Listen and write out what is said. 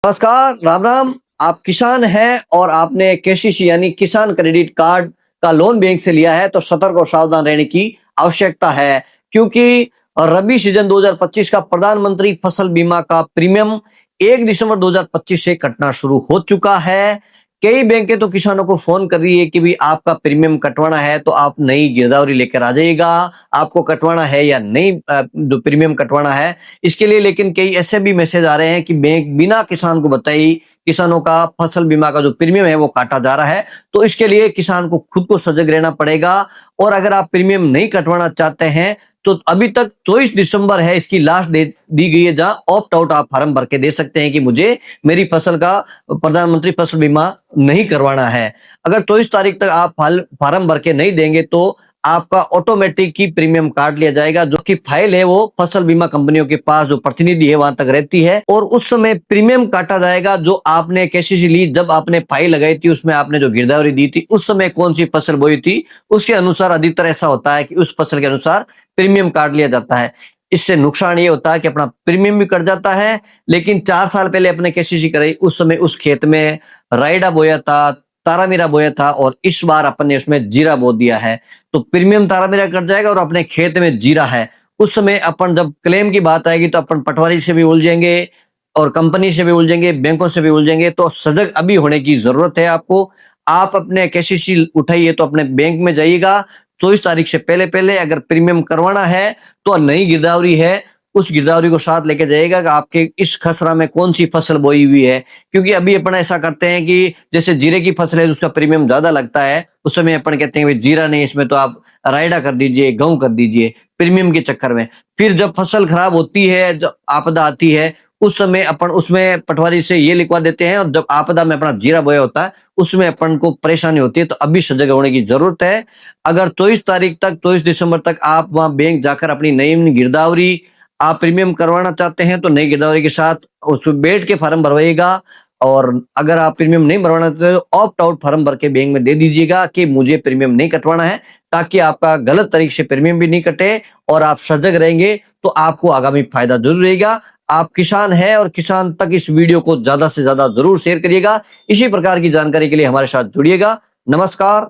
नमस्कार, राम राम। आप किसान हैं और आपने केसीसी यानी किसान क्रेडिट कार्ड का लोन बैंक से लिया है तो सतर्क और सावधान रहने की आवश्यकता है, क्योंकि रबी सीजन 2025 का प्रधानमंत्री फसल बीमा का प्रीमियम 1 दिसंबर 2025 से कटना शुरू हो चुका है। कई बैंकें तो किसानों को फोन कर रही है कि भी आपका प्रीमियम कटवाना है तो आप नई गिरदावरी लेकर आ जाइएगा, आपको कटवाना है या नहीं, जो प्रीमियम कटवाना है इसके लिए। लेकिन कई ऐसे भी मैसेज आ रहे हैं कि बैंक बिना किसान को बताई किसानों का फसल बीमा का जो प्रीमियम है वो काटा जा रहा है। तो इसके लिए किसान को खुद को सजग रहना पड़ेगा। और अगर आप प्रीमियम नहीं कटवाना चाहते हैं तो अभी तक 24 दिसंबर है, इसकी लास्ट डेट दी गई है जहां ऑप्ट आउट आप फॉर्म भर के दे सकते हैं कि मुझे मेरी फसल का प्रधानमंत्री फसल बीमा नहीं करवाना है। अगर 24 तारीख तक आप फॉर्म भर के नहीं देंगे तो आपका ऑटोमेटिक ही प्रीमियम काट लिया जाएगा, जो कि फाइल है वो फसल बीमा कंपनियों के पास जो प्रतिनिधि है वहां तक रहती है और उस समय प्रीमियम काटा जाएगा जो आपने केसीसी ली। जब आपने फाइल लगाई थी उसमें आपने जो गिरदावरी दी थी उस समय कौन सी फसल बोई थी उसके अनुसार अधिकतर ऐसा होता है कि उस फसल के अनुसार प्रीमियम काट लिया जाता है। इससे नुकसान ये होता है कि अपना प्रीमियम भी कट जाता है, लेकिन 4 साल पहले अपने केसीसी कराई उस समय उस खेत में राइडा बोया था, तारामीरा बोया था और इस बार अपन ने उसमें जीरा बो दिया है तो प्रीमियम तारामीरा कट जाएगा और अपने खेत में जीरा है। उस समय अपन जब क्लेम की बात आएगी तो अपन पटवारी से भी उलझेंगे और कंपनी से भी उलझेंगे, बैंकों से भी उलझेंगे। तो सजग अभी होने की जरूरत है आपको। आप अपने केसीसी उठाइए तो अपने बैंक में जाइएगा 24 तारीख से पहले पहले। अगर प्रीमियम करवाना है तो नई गिरदावरी है उस गिरदावरी को साथ लेके जाइएगा कि आपके इस खसरा में कौन सी फसल बोई हुई है। क्योंकि अभी अपन ऐसा करते हैं कि जैसे जीरे की फसल है उसका प्रीमियम ज्यादा लगता है, उस समय अपन कहते हैं जीरा नहीं, इसमें तो आप राइडा कर दीजिए, गेहूं कर दीजिए प्रीमियम के चक्कर में। फिर जब फसल खराब होती है, जब आपदा आती है उस समय अपन उसमें पटवारी से ये लिखवा देते हैं और जब आपदा में अपना जीरा बोया होता है उसमें अपन को परेशानी होती है। तो अभी सजग होने की जरूरत है। अगर 24 तारीख तक 24 दिसंबर तक आप वहां बैंक जाकर अपनी नई गिरदावरी आप प्रीमियम करवाना चाहते हैं तो नई गिरदावरी के साथ उसमें बैठ के फॉर्म भरवाइएगा। और अगर आप प्रीमियम नहीं भरवाना चाहते तो ऑप्ट आउट फॉर्म भर के बैंक में दे दीजिएगा कि मुझे प्रीमियम नहीं कटवाना है, ताकि आपका गलत तरीके से प्रीमियम भी नहीं कटे और आप सजग रहेंगे तो आपको आगामी फायदा जरूर रहेगा। आप किसान हैं और किसान तक इस वीडियो को ज्यादा से ज्यादा जरूर शेयर करिएगा। इसी प्रकार की जानकारी के लिए हमारे साथ जुड़िएगा। नमस्कार।